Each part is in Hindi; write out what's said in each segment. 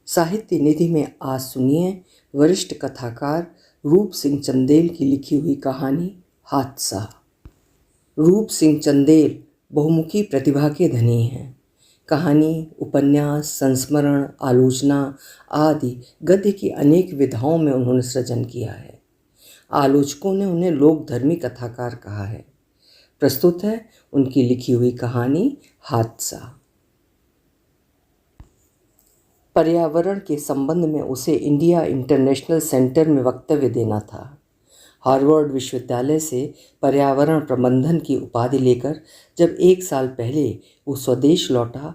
साहित्य निधि में आज सुनिए वरिष्ठ कथाकार रूप सिंह चंदेल की लिखी हुई कहानी हादसा। रूप सिंह चंदेल बहुमुखी प्रतिभा के धनी हैं। कहानी, उपन्यास, संस्मरण, आलोचना आदि गद्य की अनेक विधाओं में उन्होंने सृजन किया है। आलोचकों ने उन्हें लोकधर्मी कथाकार कहा है। प्रस्तुत है उनकी लिखी हुई कहानी हादसा। पर्यावरण के संबंध में उसे इंडिया इंटरनेशनल सेंटर में वक्तव्य देना था। हार्वर्ड विश्वविद्यालय से पर्यावरण प्रबंधन की उपाधि लेकर जब 1 साल पहले वो स्वदेश लौटा,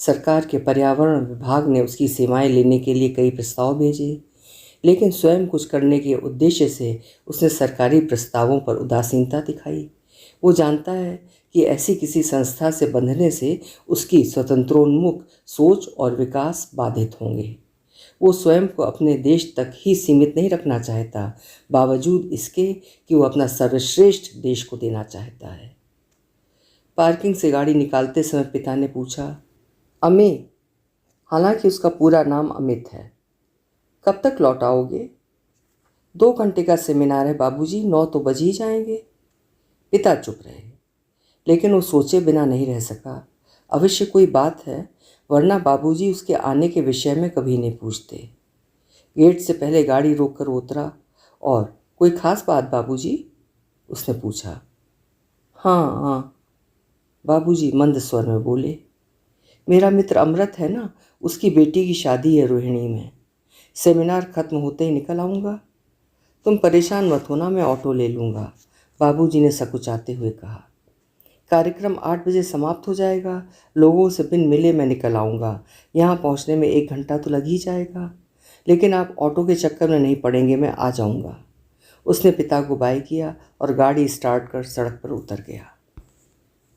सरकार के पर्यावरण विभाग ने उसकी सेवाएं लेने के लिए कई प्रस्ताव भेजे, लेकिन स्वयं कुछ करने के उद्देश्य से उसने सरकारी प्रस्तावों पर उदासीनता दिखाई। वो जानता है कि ऐसी किसी संस्था से बंधने से उसकी स्वतंत्रोन्मुख सोच और विकास बाधित होंगे। वो स्वयं को अपने देश तक ही सीमित नहीं रखना चाहता, बावजूद इसके कि वो अपना सर्वश्रेष्ठ देश को देना चाहता है। पार्किंग से गाड़ी निकालते समय पिता ने पूछा, अमित, हालांकि उसका पूरा नाम अमित है, कब तक लौट आओगे? 2 घंटे का सेमिनार है बाबूजी, 9 तो बज ही जाएंगे। पिता चुप रहे, लेकिन वो सोचे बिना नहीं रह सका। अवश्य कोई बात है, वरना बाबूजी उसके आने के विषय में कभी नहीं पूछते। गेट से पहले गाड़ी रोककर उतरा। और कोई खास बात बाबूजी? उसने पूछा। हाँ, बाबूजी मंद स्वर में बोले। मेरा मित्र अमृत है ना, उसकी बेटी की शादी है रोहिणी में। सेमिनार खत्म होते ही निकल आऊँगा। तुम परेशान मत होना, मैं ऑटो ले लूँगा, बाबूजी ने सकुचाते हुए कहा। कार्यक्रम 8 बजे समाप्त हो जाएगा। लोगों से बिन मिले मैं निकल आऊँगा। यहाँ पहुँचने में 1 घंटा तो लग ही जाएगा, लेकिन आप ऑटो के चक्कर में नहीं पड़ेंगे, मैं आ जाऊँगा। उसने पिता को बाय किया और गाड़ी स्टार्ट कर सड़क पर उतर गया।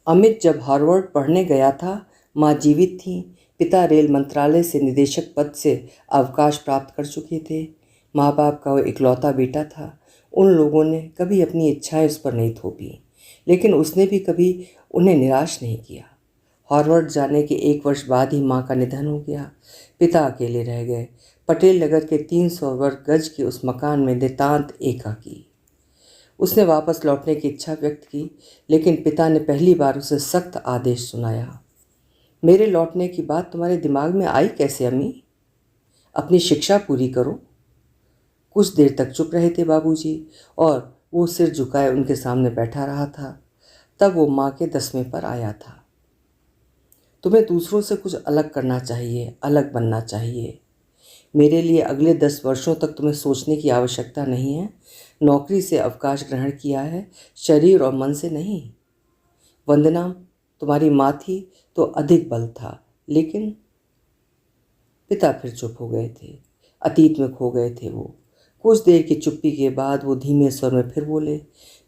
अमित जब हार्वर्ड पढ़ने गया था, माँ जीवित थीं। पिता रेल मंत्रालय से निदेशक पद से अवकाश प्राप्त कर चुके थे। माँ बाप का वो इकलौता बेटा था। उन लोगों ने कभी अपनी इच्छाएं उस पर नहीं थोपी, लेकिन उसने भी कभी उन्हें निराश नहीं किया। हार्वर्ड जाने के 1 वर्ष बाद ही माँ का निधन हो गया। पिता अकेले रह गए, पटेल नगर के 300 वर्ग गज के उस मकान में नितांत एकाकी। उसने वापस लौटने की इच्छा व्यक्त की, लेकिन पिता ने पहली बार उसे सख्त आदेश सुनाया। मेरे लौटने की बात तुम्हारे दिमाग में आई कैसे अम्मी? अपनी शिक्षा पूरी करो। कुछ देर तक चुप रहे थे बाबूजी, और वो सिर झुकाए उनके सामने बैठा रहा था। तब वो माँ के दसवें पर आया था। तुम्हें दूसरों से कुछ अलग करना चाहिए, अलग बनना चाहिए। मेरे लिए अगले 10 वर्षों तक तुम्हें सोचने की आवश्यकता नहीं है। नौकरी से अवकाश ग्रहण किया है, शरीर और मन से नहीं। वंदना, तुम्हारी माँ थी तो अधिक बल था, लेकिन पिता फिर चुप हो गए थे। अतीत में खो गए थे वो। कुछ देर की चुप्पी के बाद वो धीमे स्वर में फिर बोले,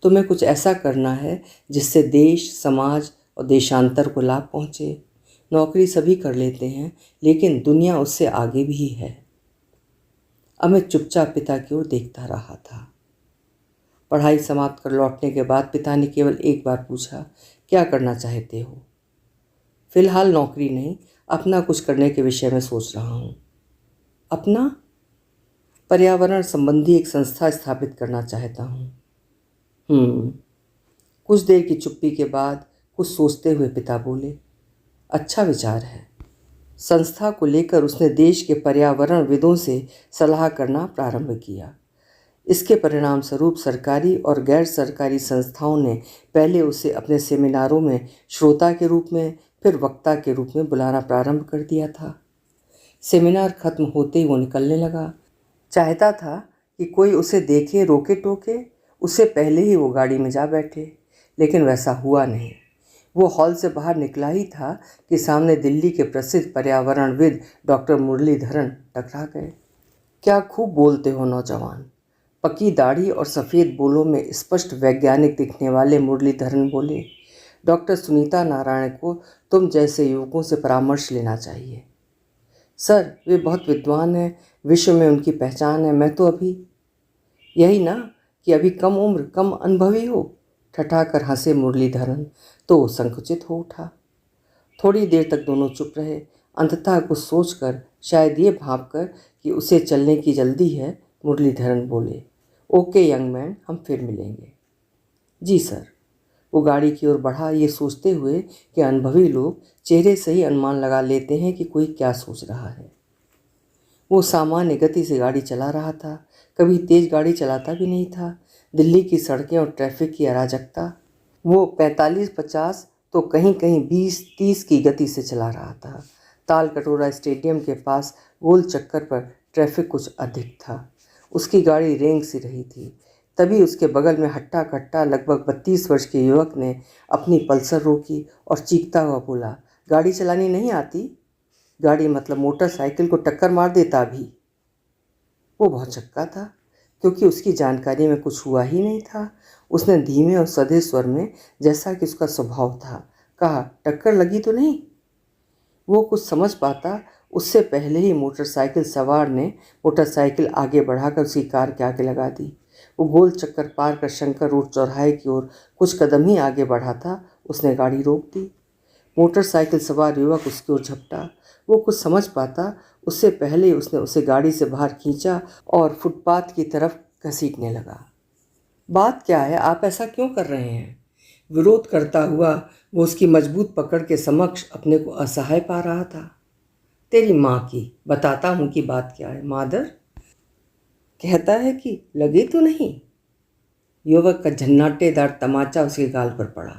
तुम्हें कुछ ऐसा करना है जिससे देश, समाज और देशांतर को लाभ पहुँचे। नौकरी सभी कर लेते हैं, लेकिन दुनिया उससे आगे भी है। अमित चुपचाप पिता की ओर देखता रहा था। पढ़ाई समाप्त कर लौटने के बाद पिता ने केवल एक बार पूछा, क्या करना चाहते हो? फिलहाल नौकरी नहीं, अपना कुछ करने के विषय में सोच रहा हूँ। अपना? पर्यावरण संबंधी एक संस्था स्थापित करना चाहता हूँ। कुछ देर की चुप्पी के बाद कुछ सोचते हुए पिता बोले, अच्छा विचार है। संस्था को लेकर उसने देश के पर्यावरणविदों से सलाह करना प्रारंभ किया। इसके परिणाम स्वरूप सरकारी और गैर सरकारी संस्थाओं ने पहले उसे अपने सेमिनारों में श्रोता के रूप में, फिर वक्ता के रूप में बुलाना प्रारंभ कर दिया था। सेमिनार खत्म होते ही वो निकलने लगा। चाहता था कि कोई उसे देखे, रोके टोके, उससे पहले ही वो गाड़ी में जा बैठे, लेकिन वैसा हुआ नहीं। वो हॉल से बाहर निकला ही था कि सामने दिल्ली के प्रसिद्ध पर्यावरणविद डॉक्टर मुरलीधरन टकरा गए। क्या खूब बोलते हो नौजवान, पक्की दाढ़ी और सफ़ेद बोलों में स्पष्ट वैज्ञानिक दिखने वाले मुरलीधरन बोले। डॉक्टर सुनीता नारायण को तुम जैसे युवकों से परामर्श लेना चाहिए। सर, वे बहुत विद्वान हैं, विश्व में उनकी पहचान है। मैं तो अभी, यही ना कि अभी कम उम्र, कम अनुभवी हो, ठठाकर हंसे मुरलीधरन तो संकुचित हो उठा। थोड़ी देर तक दोनों चुप रहे। अंततः कुछ सोचकर, शायद ये भांपकर कि उसे चलने की जल्दी है, मुरलीधरन बोले, ओके यंग मैन, हम फिर मिलेंगे। जी सर। वो गाड़ी की ओर बढ़ा, ये सोचते हुए कि अनुभवी लोग चेहरे से ही अनुमान लगा लेते हैं कि कोई क्या सोच रहा है। वो सामान्य गति से गाड़ी चला रहा था, कभी तेज गाड़ी चलाता भी नहीं था। दिल्ली की सड़कें और ट्रैफिक की अराजकता, वो 45-50 तो कहीं कहीं 20-30 की गति से चला रहा था। ताल कटोरा स्टेडियम के पास गोल चक्कर पर ट्रैफिक कुछ अधिक था। उसकी गाड़ी रेंग सी रही थी। तभी उसके बगल में हट्टा कट्टा लगभग 32 वर्ष के युवक ने अपनी पल्सर रोकी और चीखता हुआ बोला, गाड़ी चलानी नहीं आती? गाड़ी मतलब मोटरसाइकिल को टक्कर मार देता अभी। वो बहुत चक्का था, क्योंकि उसकी जानकारी में कुछ हुआ ही नहीं था। उसने धीमे और सधे स्वर में, जैसा कि उसका स्वभाव था, कहा, टक्कर लगी तो नहीं? वो कुछ समझ पाता उससे पहले ही मोटरसाइकिल सवार ने मोटरसाइकिल आगे बढ़ाकर उसकी कार के आगे लगा दी। वो गोल चक्कर पार कर शंकर रोड चौराहे की ओर कुछ कदम ही आगे बढ़ा था, उसने गाड़ी रोक दी। मोटरसाइकिल सवार युवक उसकी ओर झपटा। वो कुछ समझ पाता उससे पहले ही उसने उसे गाड़ी से बाहर खींचा और फुटपाथ की तरफ घसीटने लगा। बात क्या है, आप ऐसा क्यों कर रहे हैं? विरोध करता हुआ वो उसकी मजबूत पकड़ के समक्ष अपने को असहाय पा रहा था। तेरी माँ की, बताता हूँ कि बात क्या है। मादर कहता है कि लगे तो नहीं? युवक का झन्नाटेदार तमाचा उसके गाल पर पड़ा।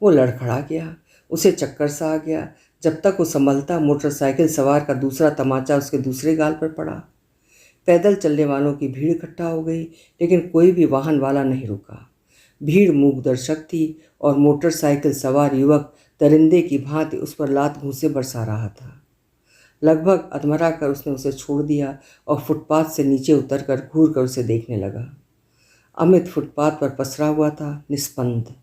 वो लड़खड़ा गया, उसे चक्कर सा आ गया। जब तक वो संभलता, मोटरसाइकिल सवार का दूसरा तमाचा उसके दूसरे गाल पर पड़ा। पैदल चलने वालों की भीड़ इकट्ठा हो गई, लेकिन कोई भी वाहन वाला नहीं रुका। भीड़ मूक दर्शक थी और मोटरसाइकिल सवार युवक दरिंदे की भांति उस पर लात घूंसे बरसा रहा था। लगभग अधमरा कर उसने उसे छोड़ दिया और फुटपाथ से नीचे उतरकर घूर कर उसे देखने लगा। अमित फुटपाथ पर पसरा हुआ था, निस्पंद।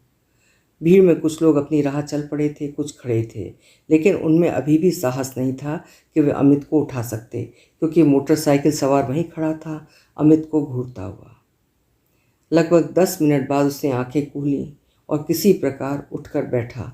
भीड़ में कुछ लोग अपनी राह चल पड़े थे, कुछ खड़े थे, लेकिन उनमें अभी भी साहस नहीं था कि वे अमित को उठा सकते, क्योंकि मोटरसाइकिल सवार वहीं खड़ा था, अमित को घूरता हुआ। लगभग 10 मिनट बाद उसने आंखें खोलीं और किसी प्रकार उठकर बैठा।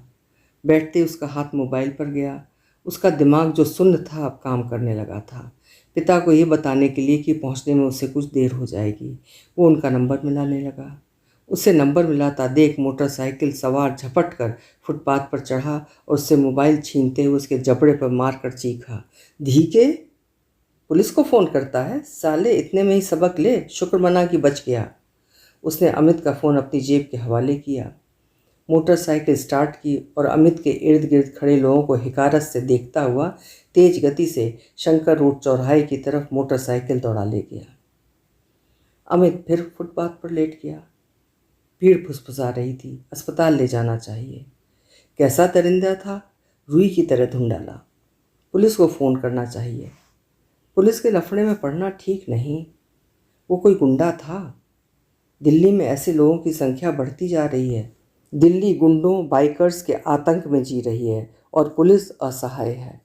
बैठते उसका हाथ मोबाइल पर गया। उसका दिमाग जो सुन्न था अब काम करने लगा था, पिता को ये बताने के लिए कि पहुंचने में उसे कुछ देर हो जाएगी। वो उनका नंबर मिलाने लगा। उसे नंबर मिलाता देख मोटरसाइकिल सवार झपट कर फुटपाथ पर चढ़ा और उससे मोबाइल छीनते हुए उसके जबड़े पर मार कर चीखा, धीके, पुलिस को फ़ोन करता है साले, इतने में ही सबक ले, शुक्र मना कि बच गया। उसने अमित का फ़ोन अपनी जेब के हवाले किया, मोटरसाइकिल स्टार्ट की और अमित के इर्द गिर्द खड़े लोगों को हिकारत से देखता हुआ तेज गति से शंकर रोड चौराहे की तरफ मोटरसाइकिल दौड़ा ले गया। अमित फिर फुटपाथ पर लेट गया। भीड़ फुसफुसा रही थी, अस्पताल ले जाना चाहिए। कैसा दरिंदा था, रुई की तरह धुंडाला। पुलिस को फ़ोन करना चाहिए। पुलिस के लफड़े में पड़ना ठीक नहीं। वो कोई गुंडा था। दिल्ली में ऐसे लोगों की संख्या बढ़ती जा रही है। दिल्ली गुंडों, बाइकर्स के आतंक में जी रही है और पुलिस असहाय है।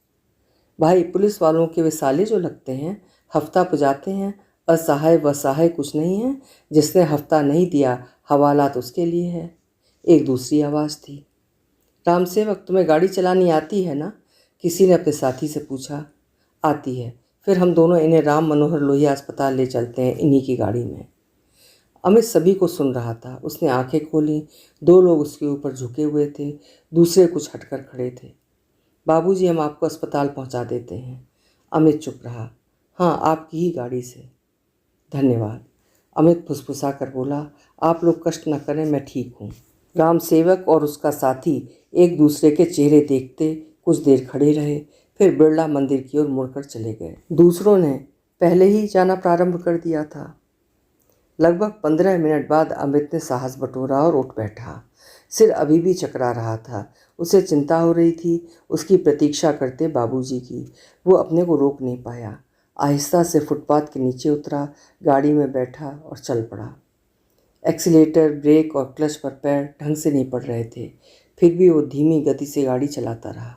भाई, पुलिस वालों के वे साले जो लगते हैं, हफ्ता पुजाते हैं, असहाय व सहाय कुछ नहीं है। जिसने हफ्ता नहीं दिया, हवालात उसके लिए है। एक दूसरी आवाज़ थी, राम सेवक, तुम्हें गाड़ी चलानी आती है ना? किसी ने अपने साथी से पूछा। आती है। फिर हम दोनों इन्हें राम मनोहर लोहिया अस्पताल ले चलते हैं, इन्हीं की गाड़ी में। अमित सभी को सुन रहा था। उसने आंखें खोली। 2 लोग उसके ऊपर झुके हुए थे, दूसरे कुछ हटकर खड़े थे। बाबूजी, हम आपको अस्पताल पहुंचा देते हैं। अमित चुप रहा। हाँ, आपकी ही गाड़ी से। धन्यवाद। अमित फुसफुसा कर बोला, आप लोग कष्ट न करें, मैं ठीक हूँ। राम सेवक और उसका साथी एक दूसरे के चेहरे देखते कुछ देर खड़े रहे, फिर बिरला मंदिर की ओर मुड़कर चले गए। दूसरों ने पहले ही जाना प्रारंभ कर दिया था। लगभग 15 मिनट बाद अमित ने साहस बटोरा और उठ बैठा। सिर अभी भी चकरा रहा था। उसे चिंता हो रही थी, उसकी प्रतीक्षा करते बाबूजी की। वो अपने को रोक नहीं पाया। आहिस्ता से फुटपाथ के नीचे उतरा, गाड़ी में बैठा और चल पड़ा। एक्सीलेटर, ब्रेक और क्लच पर पैर ढंग से नहीं पड़ रहे थे, फिर भी वो धीमी गति से गाड़ी चलाता रहा।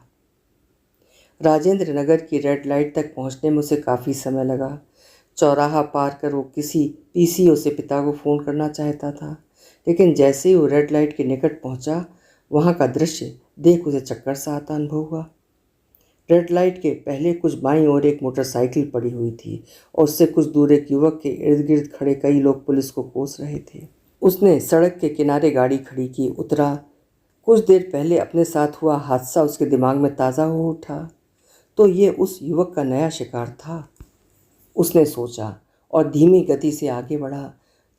राजेंद्र नगर की रेड लाइट तक पहुंचने में उसे काफ़ी समय लगा। चौराहा पार कर वो किसी पीसीओ से पिता को फ़ोन करना चाहता था, लेकिन जैसे ही वो रेड लाइट के निकट पहुंचा, वहां का दृश्य देख उसे चक्कर सा आता अनुभव हुआ। रेड लाइट के पहले कुछ बाईं ओर एक मोटरसाइकिल पड़ी हुई थी और उससे कुछ दूर एक युवक के इर्द गिर्द खड़े कई लोग पुलिस को कोस रहे थे। उसने सड़क के किनारे गाड़ी खड़ी की, उतरा। कुछ देर पहले अपने साथ हुआ हादसा उसके दिमाग में ताज़ा हो उठा। तो ये उस युवक का नया शिकार था, उसने सोचा, और धीमी गति से आगे बढ़ा।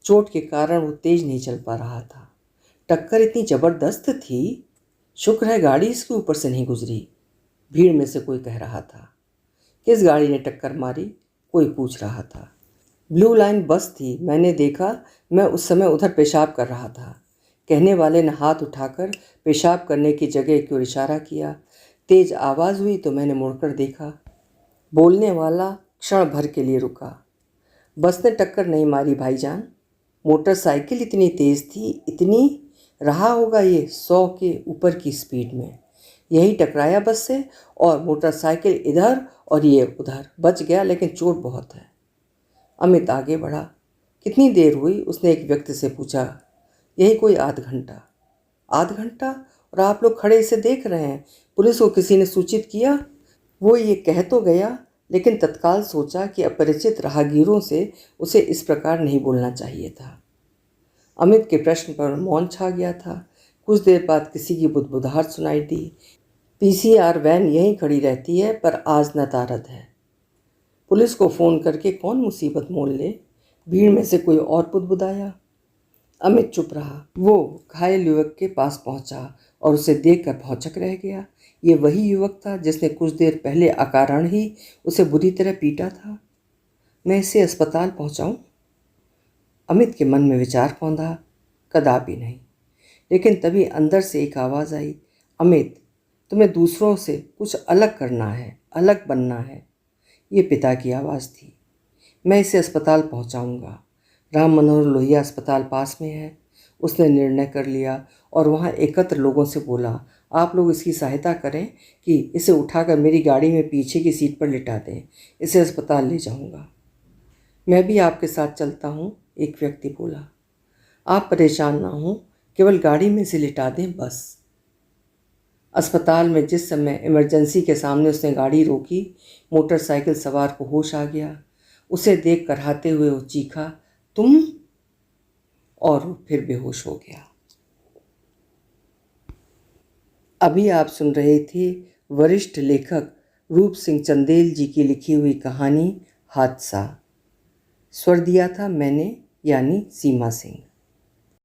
चोट के कारण वो तेज नहीं चल पा रहा था। टक्कर इतनी ज़बरदस्त थी, शुक्र है गाड़ी इसके ऊपर से नहीं गुजरी, भीड़ में से कोई कह रहा था। किस गाड़ी ने टक्कर मारी, कोई पूछ रहा था। ब्लू लाइन बस थी, मैंने देखा, मैं उस समय उधर पेशाब कर रहा था। कहने वाले ने हाथ उठाकर पेशाब करने की जगह की ओर इशारा किया। तेज आवाज़ हुई तो मैंने मुड़कर देखा। बोलने वाला क्षण भर के लिए रुका। बस ने टक्कर नहीं मारी भाईजान, मोटरसाइकिल इतनी तेज़ थी, इतनी, रहा होगा ये 100 के ऊपर की स्पीड में, यही टकराया बस से, और मोटरसाइकिल इधर और ये उधर। बच गया लेकिन चोट बहुत है। अमित आगे बढ़ा। कितनी देर हुई, उसने एक व्यक्ति से पूछा। यही कोई आध घंटा। आध घंटा? और आप लोग खड़े इसे देख रहे हैं, पुलिस को किसी ने सूचित किया? वो ये कह तो गया, लेकिन तत्काल सोचा कि अपरिचित राहगीरों से उसे इस प्रकार नहीं बोलना चाहिए था। अमित के प्रश्न पर मौन छा गया था। कुछ देर बाद किसी की बुदबुदाहट सुनाई दी। पीसीआर वैन यहीं खड़ी रहती है, पर आज नदारद है। पुलिस को फ़ोन करके कौन मुसीबत मोल ले, भीड़ में से कोई और बुदबुदाया। अमित चुप रहा। वो घायल युवक के पास पहुंचा और उसे देखकर भौंचक रह गया। ये वही युवक था जिसने कुछ देर पहले अकारण ही उसे बुरी तरह पीटा था। मैं इसे अस्पताल पहुंचाऊं? अमित के मन में विचार पौंधा। कदापि नहीं। लेकिन तभी अंदर से एक आवाज़ आई। अमित, तुम्हें दूसरों से कुछ अलग करना है, अलग बनना है। ये पिता की आवाज़ थी। मैं इसे अस्पताल पहुंचाऊंगा। राम मनोहर लोहिया अस्पताल पास में है। उसने निर्णय कर लिया और वहां एकत्र लोगों से बोला, आप लोग इसकी सहायता करें कि इसे उठाकर मेरी गाड़ी में पीछे की सीट पर लिटा दें। इसे अस्पताल ले जाऊंगा। मैं भी आपके साथ चलता हूँ, एक व्यक्ति बोला। आप परेशान ना हों, केवल गाड़ी में से लिटा दें बस। अस्पताल में जिस समय इमरजेंसी के सामने उसने गाड़ी रोकी, मोटरसाइकिल सवार को होश आ गया। उसे देख कर कराहते हुए वो चीखा, तुम, और फिर बेहोश हो गया। अभी आप सुन रहे थे वरिष्ठ लेखक रूप सिंह चंदेल जी की लिखी हुई कहानी हादसा। स्वर दिया था मैंने, यानी सीमा सिंह।